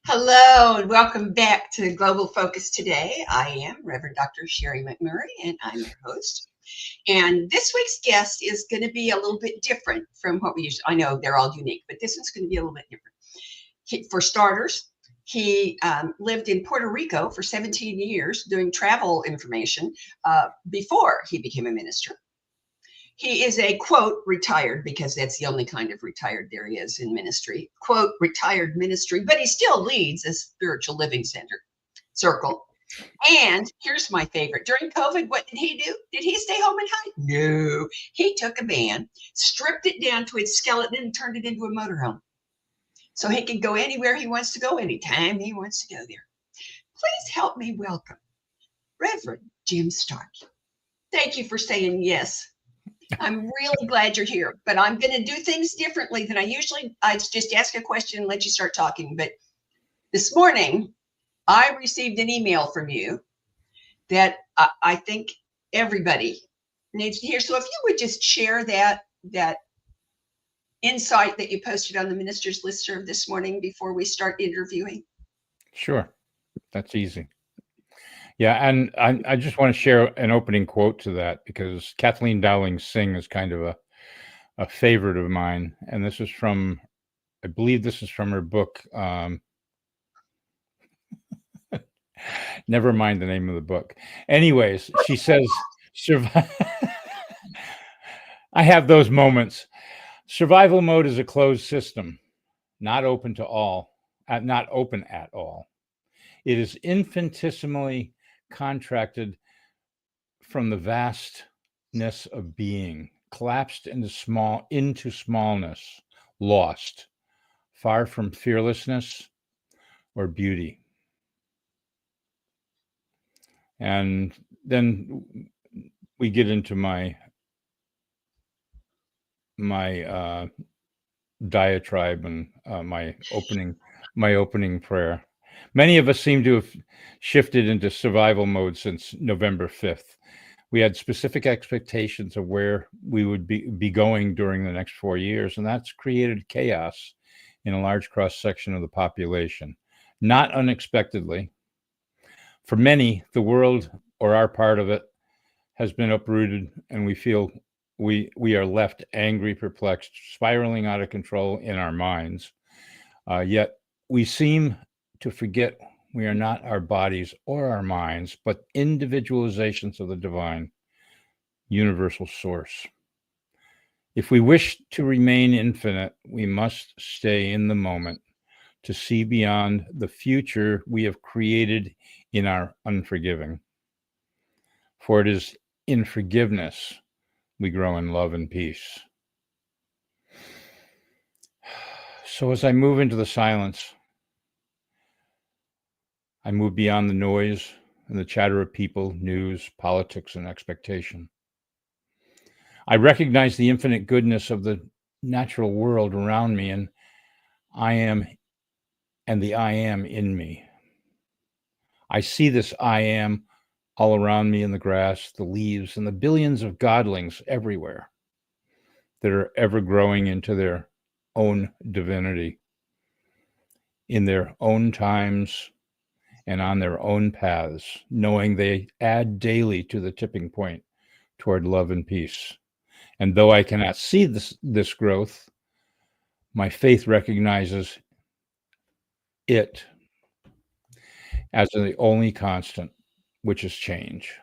Hello and welcome back to Global Focus Today. I am Reverend Dr. Sharri McMurray and I'm your host. And this week's guest is going to be a little bit different from what we usually, I know they're all unique, but this one's going to be a little bit different. For starters, he lived in Puerto Rico for 17 years doing travel information before he became a minister. He is a, quote, retired, because that's the only kind of retired there is in ministry, quote, retired ministry, but he still leads a spiritual living circle. And here's my favorite. During COVID, what did he do? Did he stay home and hide? No. He took a van, stripped it down to its skeleton, and turned it into a motorhome. So he can go anywhere he wants to go, anytime he wants to go there. Please help me welcome Reverend Jim Starke. Thank you for saying yes. I'm really glad you're here, but I'm going to do things differently than I usually. I just ask a question and let you start talking. But this morning, I received an email from you that I think everybody needs to hear. So if you would just share that insight that you posted on the minister's listserv this morning before we start interviewing. Sure, that's easy. Yeah, and I just want to share an opening quote to that because Kathleen Dowling Singh is kind of a favorite of mine, and this is from, I believe this is from her book. Never mind the name of the book. Anyways, she says, I have those moments. Survival mode is a closed system, not open to all, not open at all. It is infinitesimally contracted from the vastness of being, collapsed into smallness, lost, far from fearlessness or beauty. And then we get into my diatribe and my opening prayer. Many of us seem to have shifted into survival mode since November 5th. We had specific expectations of where we would be going during the next 4 years, and that's created chaos in a large cross-section of the population. Not unexpectedly. For many, the world, or our part of it, has been uprooted, and we feel we are left angry, perplexed, spiraling out of control in our minds. Yet we seem to forget we are not our bodies or our minds, but individualizations of the divine, universal source. If we wish to remain infinite, we must stay in the moment to see beyond the future we have created in our unforgiving. For it is in forgiveness we grow in love and peace. So as I move into the silence, I move beyond the noise and the chatter of people, news, politics, and expectation. I recognize the infinite goodness of the natural world around me, and I am in me. I see this I am all around me in the grass, the leaves, and the billions of godlings everywhere that are ever growing into their own divinity in their own times and on their own paths, knowing they add daily to the tipping point toward love and peace. And though I cannot see this growth, my faith recognizes it as the only constant, which is change.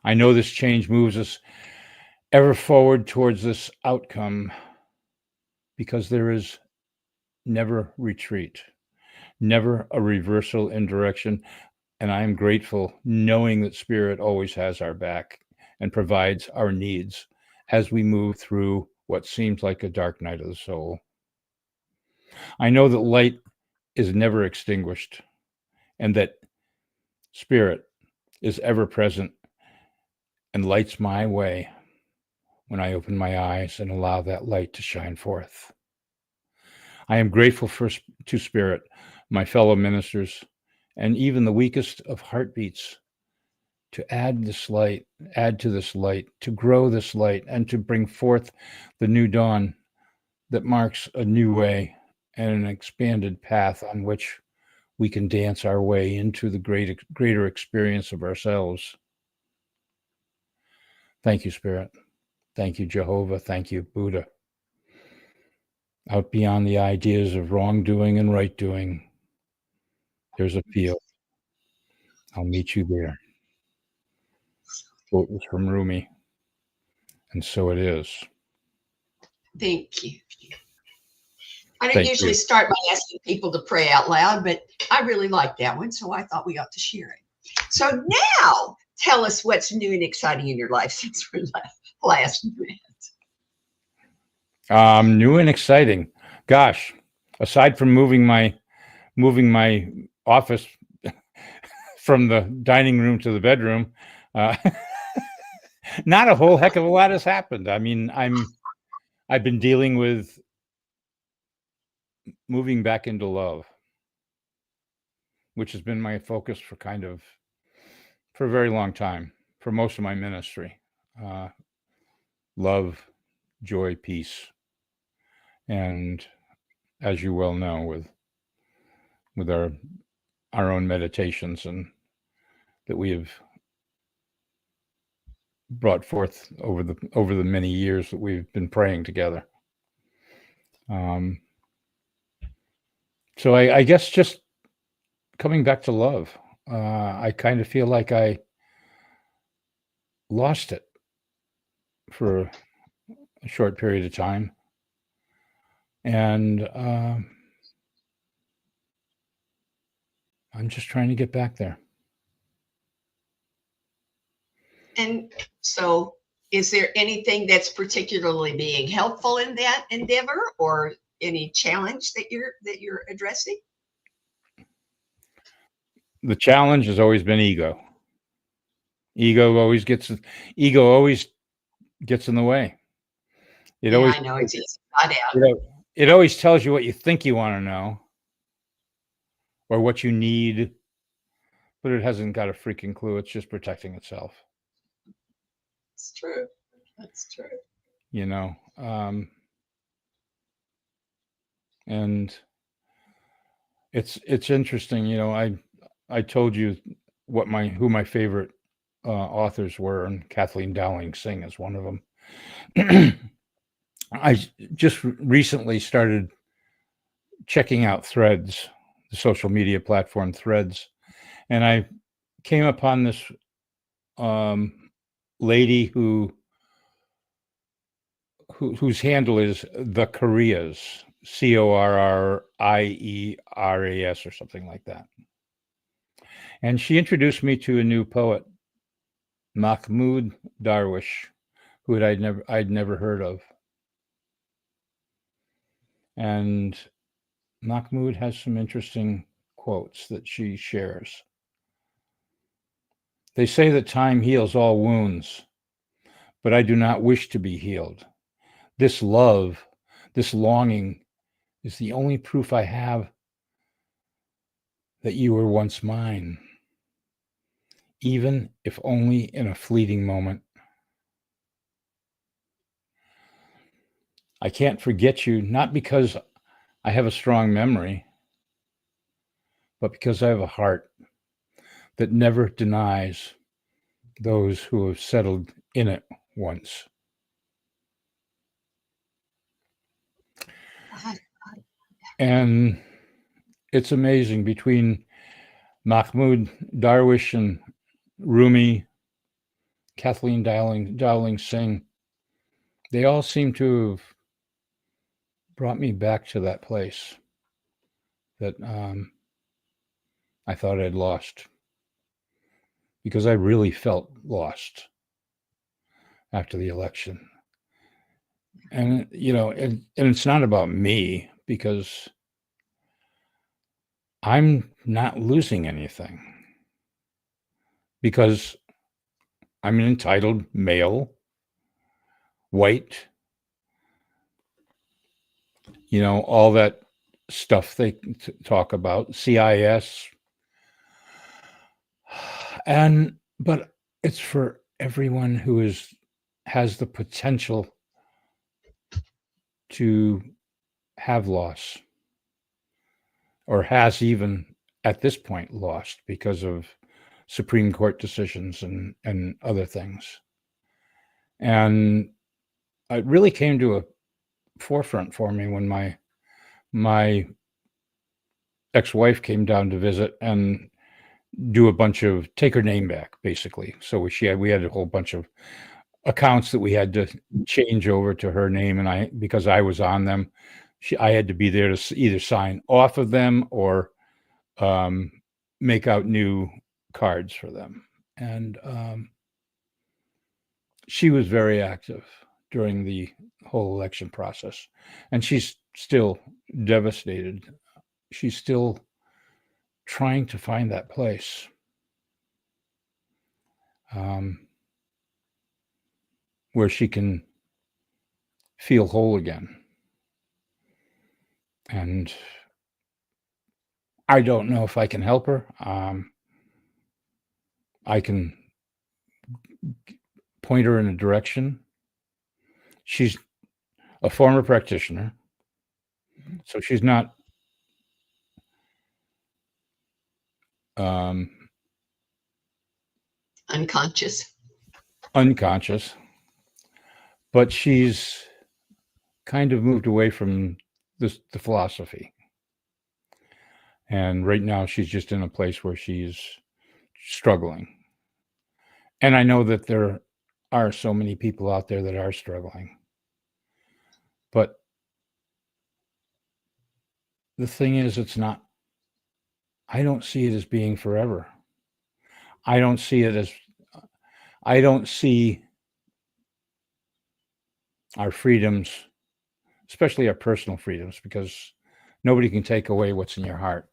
I know this change moves us ever forward towards this outcome because there is never retreat, never a reversal in direction. And I am grateful knowing that Spirit always has our back and provides our needs as we move through what seems like a dark night of the soul. I know that light is never extinguished and that Spirit is ever present and lights my way when I open my eyes and allow that light to shine forth. I am grateful to Spirit, my fellow ministers, and even the weakest of heartbeats to add to this light, to grow this light, and to bring forth the new dawn that marks a new way and an expanded path on which we can dance our way into the greater experience of ourselves. Thank you, Spirit. Thank you, Jehovah. Thank you, Buddha. Out beyond the ideas of wrongdoing and right doing, there's a field. I'll meet you there. Quote was from Rumi. And so it is. Thank you. I don't Thank usually you. start by asking people to pray out loud, but I really like that one, so I thought we ought to share it. So now, tell us what's new and exciting in your life since we last met. New and exciting. Gosh, aside from moving my office from the dining room to the bedroom, not a whole heck of a lot has happened. I mean, I've been dealing with moving back into love, which has been my focus for a very long time, for most of my ministry. Love, joy, peace. And as you well know, with our own meditations and that we have brought forth over the many years that we've been praying together. So I guess just coming back to love, I kind of feel like I lost it for a short period of time. And I'm just trying to get back there. And so is there anything that's particularly being helpful in that endeavor, or any challenge that you're addressing? The challenge has always been ego. Ego always gets in the way. I know it's easy. Not out. It always tells you what you think you want to know or what you need, but it hasn't got a freaking clue. It's just protecting itself. It's true. That's true. You know, and it's interesting. You know, I told you who my favorite authors were, and Kathleen Dowling Singh is one of them. I just recently started checking out Threads, the social media platform Threads, and I came upon this lady whose handle is the Koreas, Corrieras, or something like that. And she introduced me to a new poet, Mahmoud Darwish, who I'd never heard of. And Mahmoud has some interesting quotes that she shares. They say that time heals all wounds, but I do not wish to be healed. This love, this longing, is the only proof I have that you were once mine, even if only in a fleeting moment. I can't forget you, not because I have a strong memory, but because I have a heart that never denies those who have settled in it once. And it's amazing, between Mahmoud Darwish and Rumi, Kathleen Dowling Singh, they all seem to have brought me back to that place that I thought I'd lost, because I really felt lost after the election. And, you know, and it's not about me, because I'm not losing anything, because I'm an entitled male, white, you know, all that stuff they talk about, CIS. But it's for everyone who has the potential to have loss, or has even at this point lost because of Supreme Court decisions and other things. And it really came to a forefront for me when my ex-wife came down to visit and do a bunch of take her name back, basically. So we had a whole bunch of accounts that we had to change over to her name, and because I was on them, I had to be there to either sign off of them or make out new cards for them. And she was very active during the whole election process, and she's still devastated. She's still trying to find that place. Where she can feel whole again. And I don't know if I can help her. I can point her in a direction. She's a former practitioner, so she's not unconscious, but she's kind of moved away from the philosophy. And right now she's just in a place where she's struggling. And I know that there are so many people out there that are struggling. But the thing is, I don't see it as being forever. I don't see our freedoms, especially our personal freedoms, because nobody can take away what's in your heart.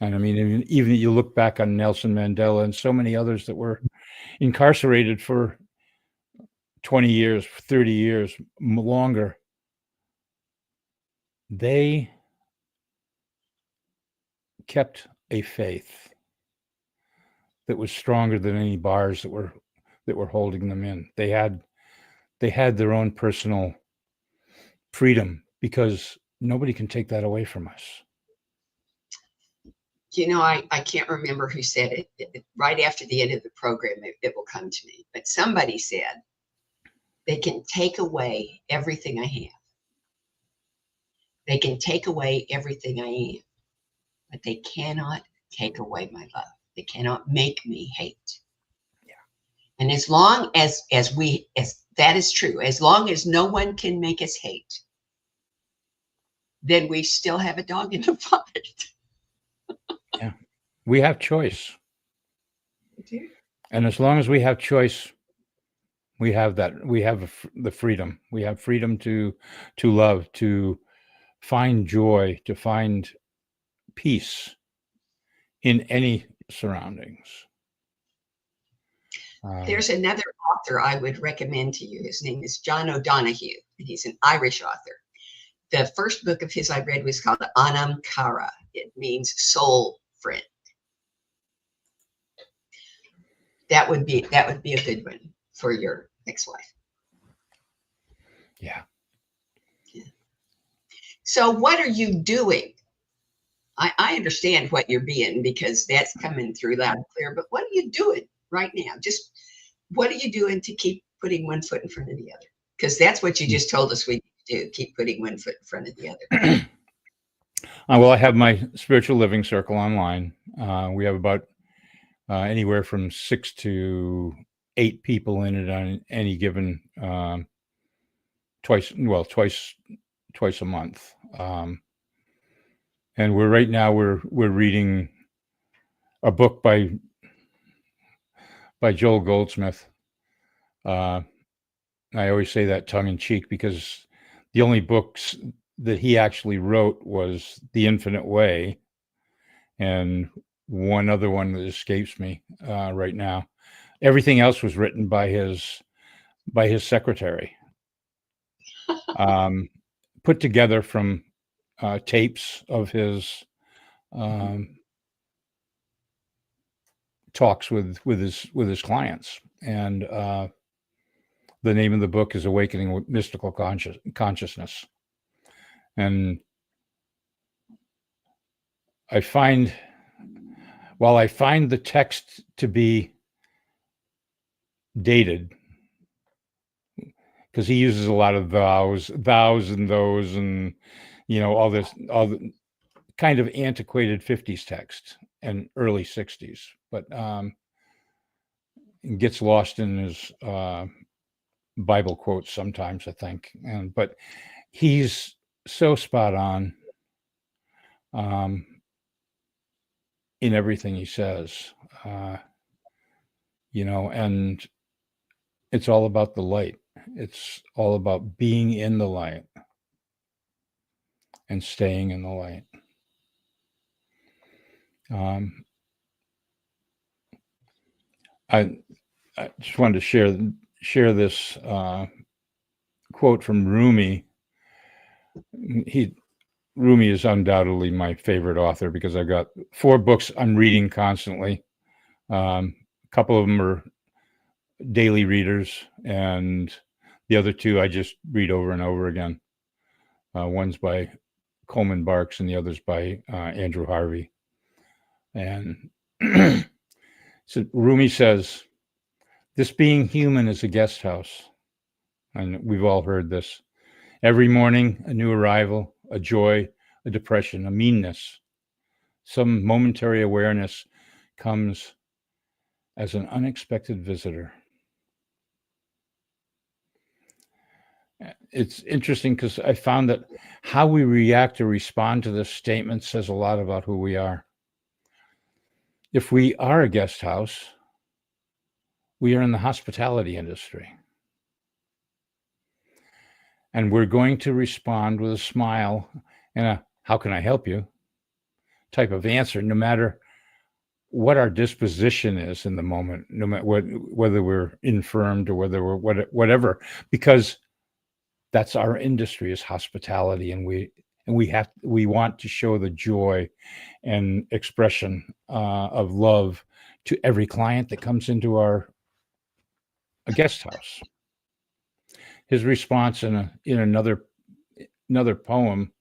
And I mean, even you look back on Nelson Mandela and so many others that were incarcerated for 20 years, 30 years, longer. They kept a faith that was stronger than any bars that were holding them in. They had their own personal freedom, because nobody can take that away from us. You know, I can't remember who said it. Right after the end of the program, it will come to me. But somebody said, they can take away everything I have. They can take away everything I am. But they cannot take away my love. They cannot make me hate. Yeah. And as long as that is true, as long as no one can make us hate, then we still have a dog in the fight. Yeah. We have choice. We do. And as long as we have choice, we have the freedom. We have freedom to love, to find joy, to find peace in any surroundings. There's another author I would recommend to you. His name is John O'Donoghue, and he's an Irish author. The first book of his I read was called Anam Cara. It means soul friend. That would be a good one for your ex-wife. Yeah. So what are you doing? I understand what you're being, because that's coming through loud and clear, but what are you doing right now? Just what are you doing to keep putting one foot in front of the other? Because that's what you just told us we do, keep putting one foot in front of the other. Well, I have my spiritual living circle online. We have about anywhere from 6 to 8 people in it on any given twice a month. And we're reading a book by Joel Goldsmith. I always say that tongue in cheek, because the only books that he actually wrote was The Infinite Way, and one other one that escapes me right now. Everything else was written by his secretary, put together from tapes of his talks with his clients. And the name of the book is Awakening with Mystical Consciousness. And while I find the text to be dated, because he uses a lot of thous and those, and all the kind of antiquated 50s text and early 60s, but gets lost in his Bible quotes sometimes, I think. But he's so spot on in everything he says, and it's all about the light. It's all about being in the light and staying in the light. I just wanted to share this quote from Rumi. Rumi is undoubtedly my favorite author because I've got 4 books I'm reading constantly. A couple of them are daily readers, and the other 2 I just read over and over again. One's by Coleman Barks and the other's by Andrew Harvey. And so Rumi says, "This being human is a guest house." And we've all heard this. Every morning, a new arrival, a joy, a depression, a meanness, some momentary awareness comes as an unexpected visitor. It's interesting because I found that how we react or respond to this statement says a lot about who we are. If we are a guest house, we are in the hospitality industry. And we're going to respond with a smile and a "how can I help you" type of answer, no matter what our disposition is in the moment, no matter whether we're infirmed or whether we're whatever, because that's our industry, is hospitality, and we want to show the joy and expression of love to every client that comes into a guest house. His response in another poem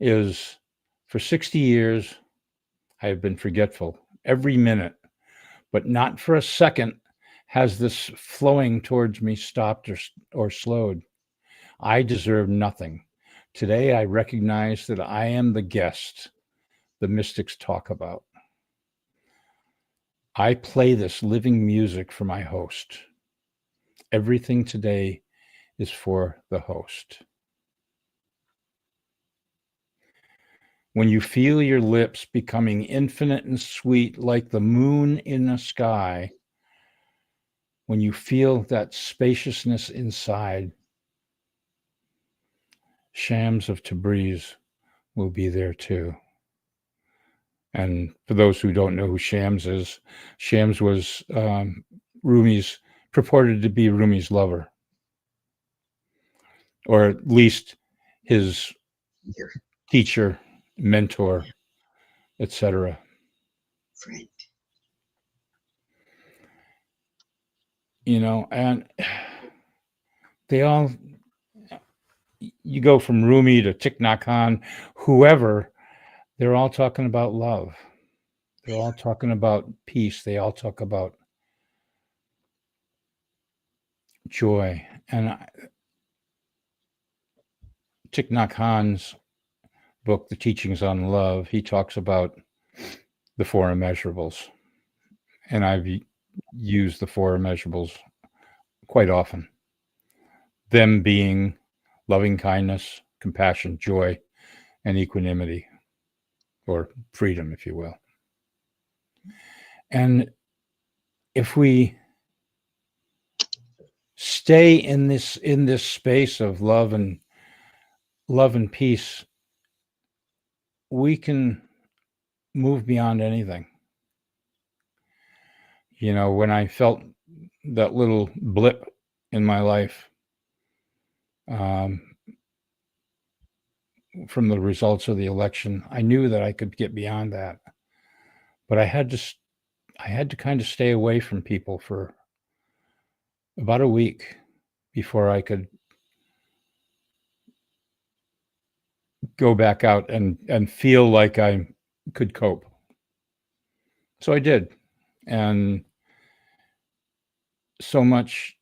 is, "For 60 years, I have been forgetful every minute, but not for a second has this flowing towards me stopped or slowed. I deserve nothing. Today, I recognize that I am the guest the mystics talk about. I play this living music for my host. Everything today is for the host." When you feel your lips becoming infinite and sweet like the moon in the sky, when you feel that spaciousness inside, Shams of Tabriz will be there too. And for those who don't know who Shams is, Shams was purported to be Rumi's lover, or at least his teacher, mentor, etc. Friend. And you go from Rumi to Thich Nhat Hanh, whoever, they're all talking about love. They're all talking about peace. They all talk about joy. And Thich Nhat Hanh's book, The Teachings on Love, he talks about the 4 immeasurables. And I've used the 4 immeasurables quite often. Them being loving kindness, compassion, joy, and equanimity, or freedom, if you will. And if we stay in this space of love and peace, we can move beyond anything. When I felt that little blip in my life from the results of the election, I knew that I could get beyond that. But I had to kind of stay away from people for about a week before I could go back out and feel like I'm could cope. So I did. And so much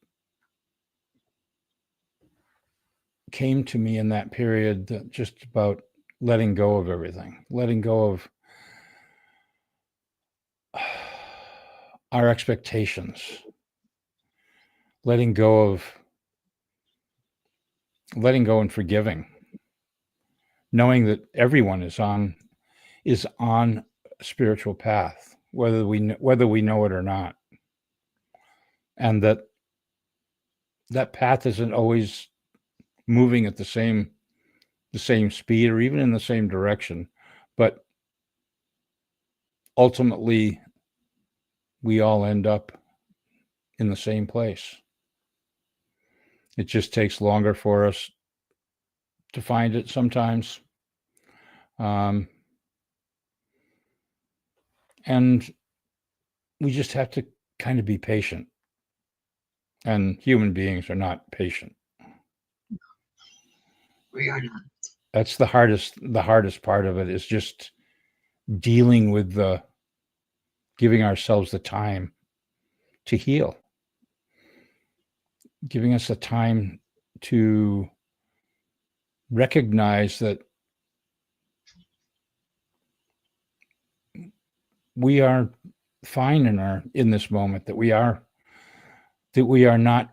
came to me in that period that just about letting go of everything, letting go of our expectations, letting go and forgiving, knowing that everyone is on a spiritual path, whether we know it or not, and that path isn't always moving at the same speed or even in the same direction, but ultimately we all end up in the same place. It just takes longer for us to find it sometimes. And we just have to kind of be patient. And human beings are not patient. We are not. That's the hardest part of it, is just dealing with giving ourselves the time to heal, giving us the time to recognize that we are fine in this moment, that we are not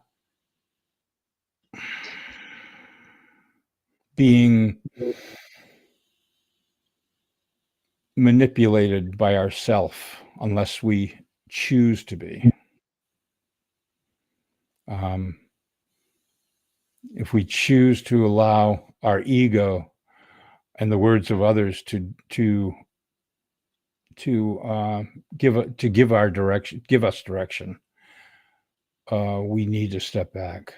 being manipulated by ourself unless we choose to be. If we choose to allow our ego and the words of others to give us direction, we need to step back.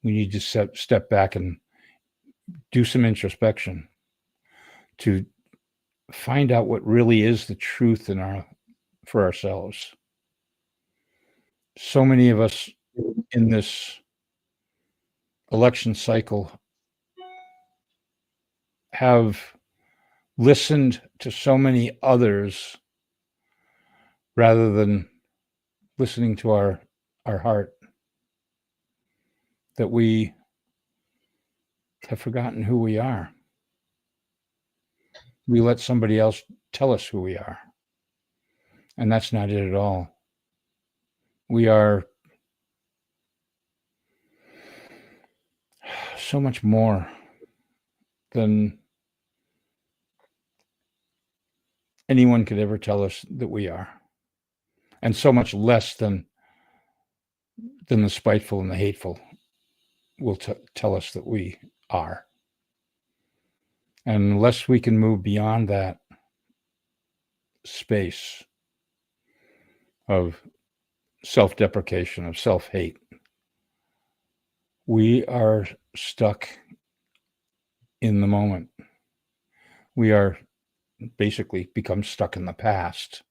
We need to step back and do some introspection to find out what really is the truth for ourselves. So many of us in this election cycle have listened to so many others rather than listening to our heart, that we have forgotten who we are. We let somebody else tell us who we are, and that's not it at all. We are so much more than anyone could ever tell us that we are, and so much less than the spiteful and the hateful will tell us that we are. And unless we can move beyond that space of self-deprecation, of self-hate, we are stuck in the moment. We are basically become stuck in the past.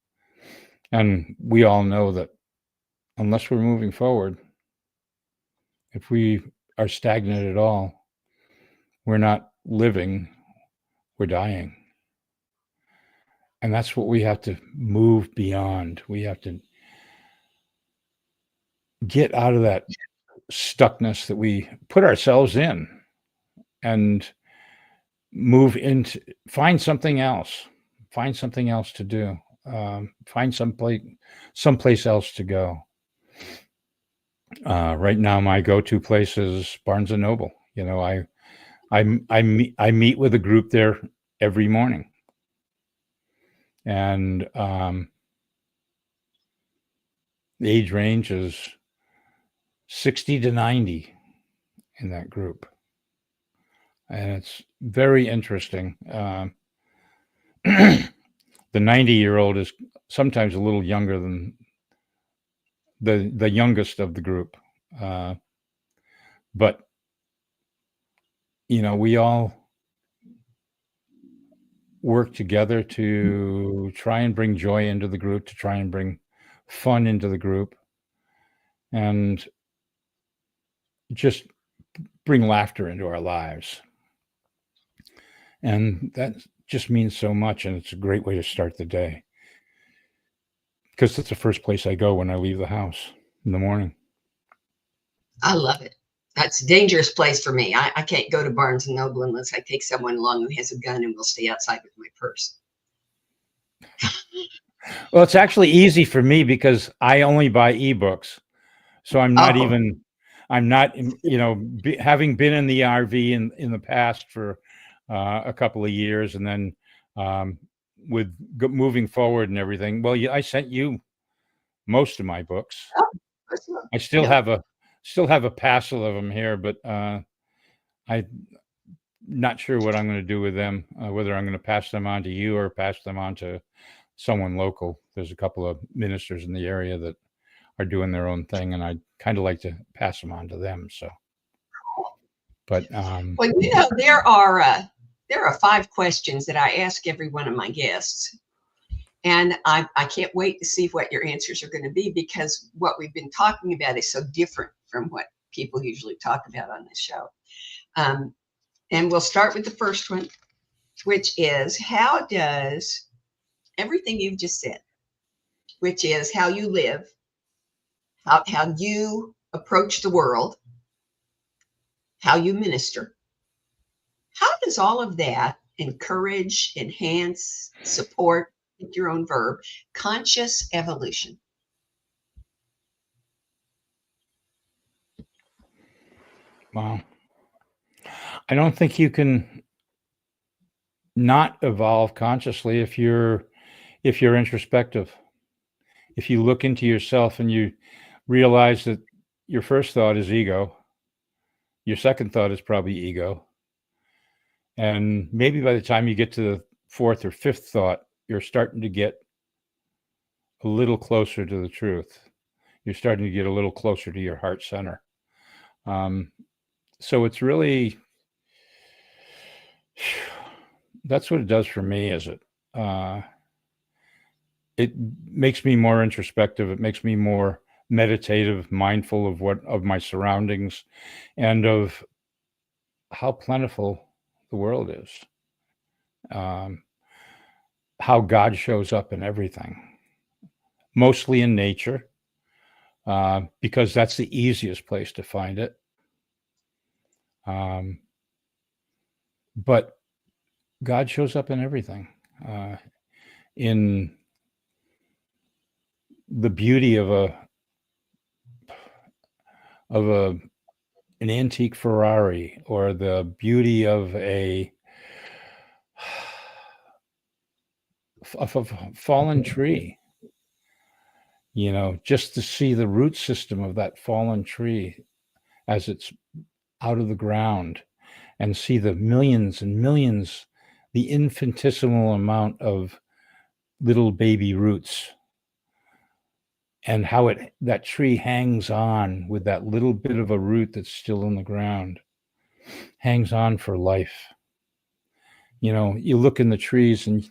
And we all know that unless we're moving forward, if we are stagnant at all, we're not living, we're dying. And that's what we have to move beyond. We have to get out of that stuckness that we put ourselves in and move into, find something else to do, find someplace else to go. Right now, my go-to place is Barnes and Noble. You know, I meet with a group there every morning, and the age range is 60 to 90 in that group, and it's very interesting. The 90-year-old is sometimes a little younger than the youngest of the group, but you know, we all work together to try and bring joy into the group, to try and bring fun into the group, and just bring laughter into our lives. And just means so much, and it's a great way to start the day, because it's the first place I go when I leave the house in the morning. I love it. That's a dangerous place for me. I can't go to Barnes and Noble unless I take someone along who has a gun and will stay outside with my purse. Well, it's actually easy for me because I only buy ebooks. So I'm not even, I'm not, having been in the RV in the past for a couple of years, and then with moving forward and everything. Well, I sent you most of my books. I still have a parcel of them here, but I'm not sure what I'm going to do with them. Whether I'm going to pass them on to you or pass them on to someone local. There's a couple of ministers in the area that are doing their own thing, and I'd kind of like to pass them on to them. So, but well, there are 5 questions that I ask every one of my guests, and I can't wait to see what your answers are going to be, because what we've been talking about is so different from what people usually talk about on this show. And we'll start with the first one, which is, how does everything you've just said, which is how you live, how you approach the world, how you minister, how does all of that encourage, enhance, support, pick your own verb, conscious evolution? Wow. I don't think you can not evolve consciously if you're introspective. If you look into yourself and you realize that your first thought is ego, your second thought is probably ego, and maybe by the time you get to the fourth or fifth thought, you're starting to get a little closer to the truth. You're starting to get a little closer to your heart center. So it's really, that's what it does for me. It makes me more introspective. It makes me more meditative, mindful of my surroundings, and of how plentiful the world is. How God shows up in everything, mostly in nature, because that's the easiest place to find it. But God shows up in everything, in the beauty of an antique Ferrari, or the beauty of a fallen tree. Just to see the root system of that fallen tree as it's out of the ground, and see the millions and millions, the infinitesimal amount of little baby roots, and how that tree hangs on with that little bit of a root that's still in the ground, hangs on for life. You look in the trees and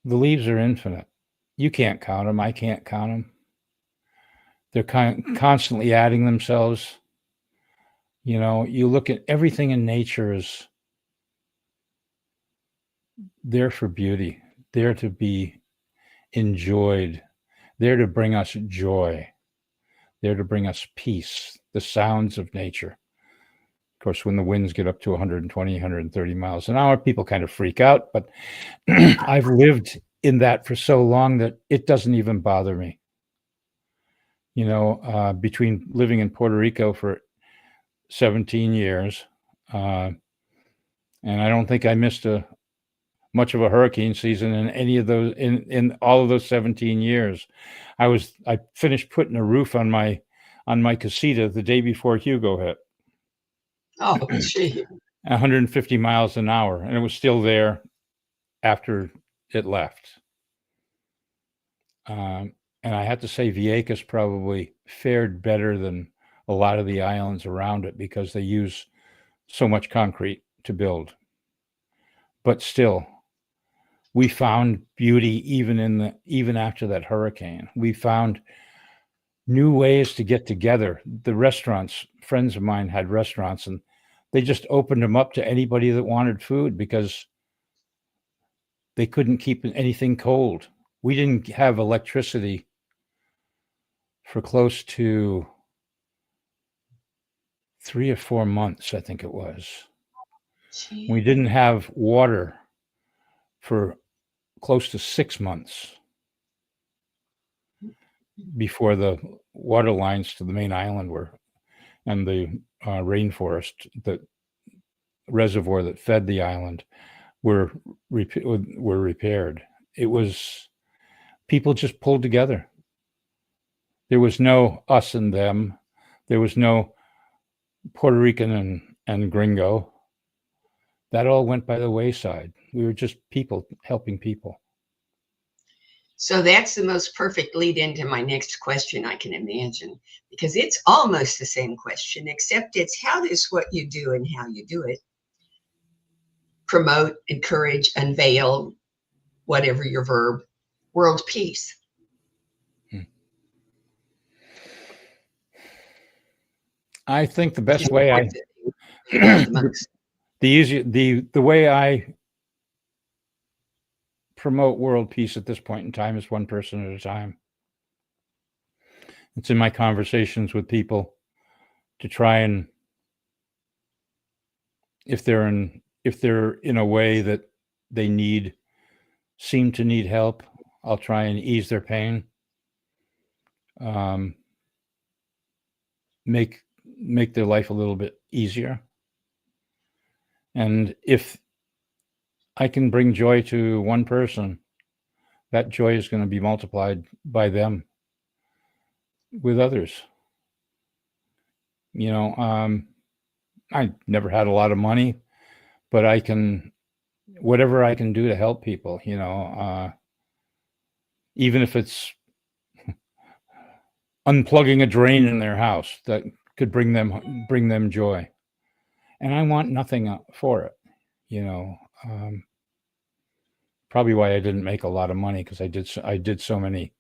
the leaves are infinite. You can't count them. I can't count them. They're constantly adding themselves. You look at everything in nature is there for beauty, there to be enjoyed, there to bring us joy, there to bring us peace, the sounds of nature. Of course, when the winds get up to 120, 130 miles an hour, people kind of freak out, but I've lived in that for so long that it doesn't even bother me. Between living in Puerto Rico for 17 years, and I don't think I missed much of a hurricane season in any of those, in all of those 17 years. I finished putting a roof on my casita the day before Hugo hit. Oh, gee. 150 miles an hour, and it was still there after it left. And I have to say, Vieques probably fared better than a lot of the islands around it, because they use so much concrete to build. But still, we found beauty even after that hurricane. We found new ways to get together. The restaurants, friends of mine had restaurants, and they just opened them up to anybody that wanted food because they couldn't keep anything cold. We didn't have electricity for close to 3 or 4 months, I think it was. We Gee. didn't have water for close to 6 months before the water lines to the main island were, and the rainforest, the reservoir that fed the island, were repaired. It was, people just pulled together. There was no us and them. There was no Puerto Rican and gringo. That all went by the wayside. We were just people helping people. So that's the most perfect lead into my next question I can imagine, because it's almost the same question, except it's how does what you do and how you do it promote, encourage, unveil, whatever your verb, world peace? I think the best way the way I promote world peace at this point in time is one person at a time. It's in my conversations with people to try and, if they're in a way that they seem to need help, I'll try and ease their pain. Make their life a little bit easier. And if I can bring joy to one person, that joy is going to be multiplied by them with others. I never had a lot of money, but whatever I can do to help people, even if it's unplugging a drain in their house, that could bring them joy. And I want nothing for it, probably why I didn't make a lot of money, because I did so many,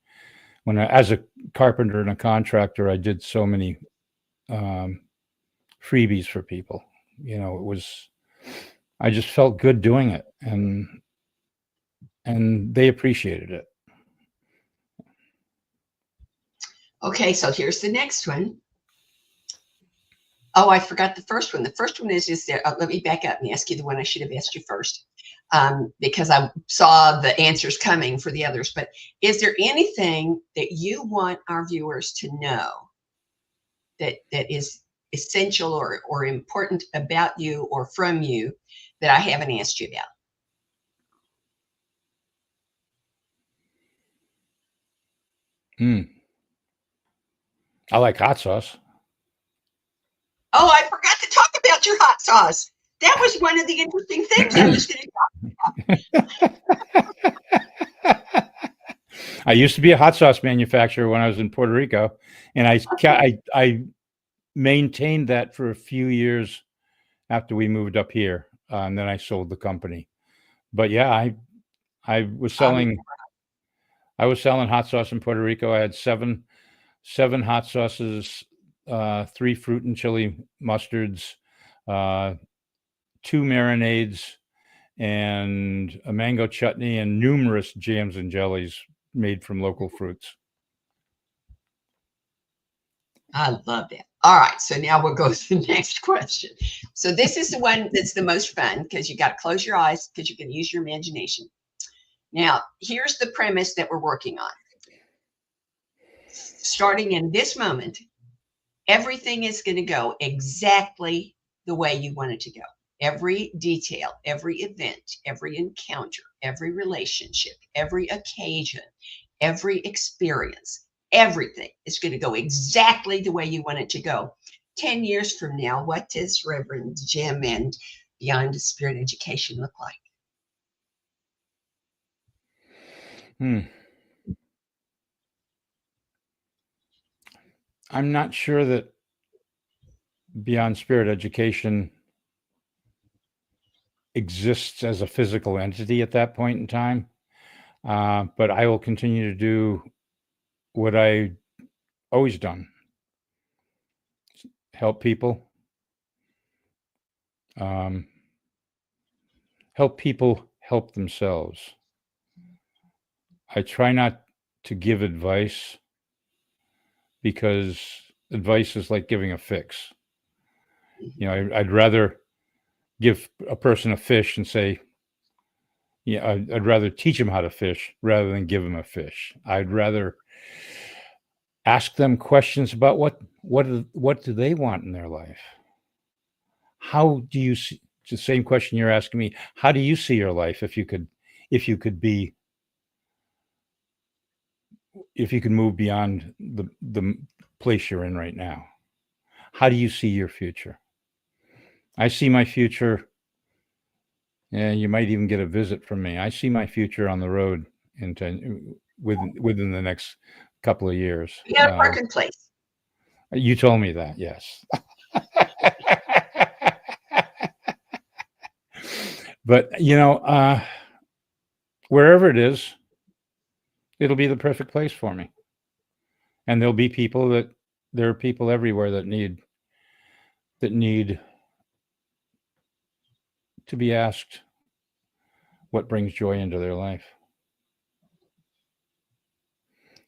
as a carpenter and a contractor, I did so many freebies for people. I just felt good doing it, and they appreciated it. Okay, so here's the next one. Oh, I forgot the first one. The first one is just there. Let me back up and ask you the one I should have asked you first, because I saw the answers coming for the others. But is there anything that you want our viewers to know that is essential or important about you or from you that I haven't asked you about? I like hot sauce. Oh, I forgot to talk about your hot sauce. That was one of the interesting things I was going to talk about. I used to be a hot sauce manufacturer when I was in Puerto Rico, and I maintained that for a few years after we moved up here, and then I sold the company. But yeah, I was selling hot sauce in Puerto Rico. I had seven hot sauces, 3 fruit and chili mustards, 2 marinades, and a mango chutney, and numerous jams and jellies made from local fruits. I love that. All right, so now we'll go to the next question. So this is the one that's the most fun, because you got to close your eyes because you can use your imagination. Now, here's the premise that we're working on. Starting in this moment, everything is going to go exactly the way you want it to go. Every detail, every event, every encounter, every relationship, every occasion, every experience, everything is going to go exactly the way you want it to go. 10 years from now, what does Reverend Jim and Beyond Spirit Education look like? I'm not sure that Beyond Spirit Education exists as a physical entity at that point in time, but I will continue to do what I always done: help people, Help people help themselves. I try not to give advice because advice is like giving a fix. I'd rather give a person a fish and say, I'd rather teach them how to fish rather than give them a fish. I'd rather ask them questions about what do they want in their life? How do you see? It's the same question you're asking me. How do you see your life if you could move beyond the place you're in right now? How do you see your future? I see my future. Yeah, you might even get a visit from me. I see my future on the road within the next couple of years. Yeah, parking place. You told me that, yes. But wherever it is, it'll be the perfect place for me. And there are people everywhere that need to be asked what brings joy into their life.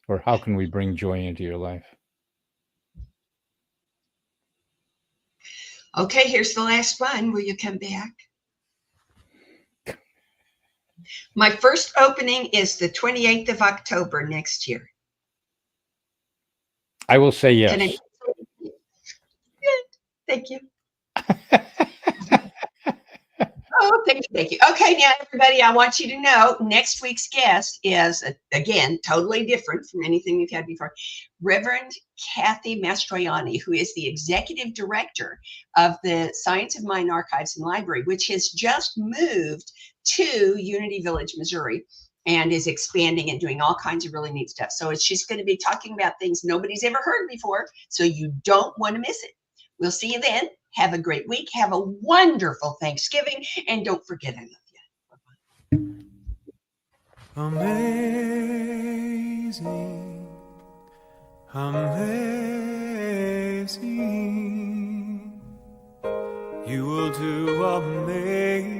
Or how can we bring joy into your life? Okay, here's the last one. Will you come back? My first opening is the 28th of October next year. I will say yes. Thank you. Oh, thank you. Okay, now everybody, I want you to know next week's guest is, again, totally different from anything we've had before. Reverend Kathy Mastroianni, who is the executive director of the Science of Mind Archives and Library, which has just moved to Unity Village, Missouri, and is expanding and doing all kinds of really neat stuff. So she's going to be talking about things nobody's ever heard before, so you don't want to miss it. We'll see you then. Have a great week. Have a wonderful Thanksgiving. And don't forget, I love you. Amazing, amazing, you will do amazing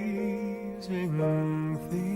things.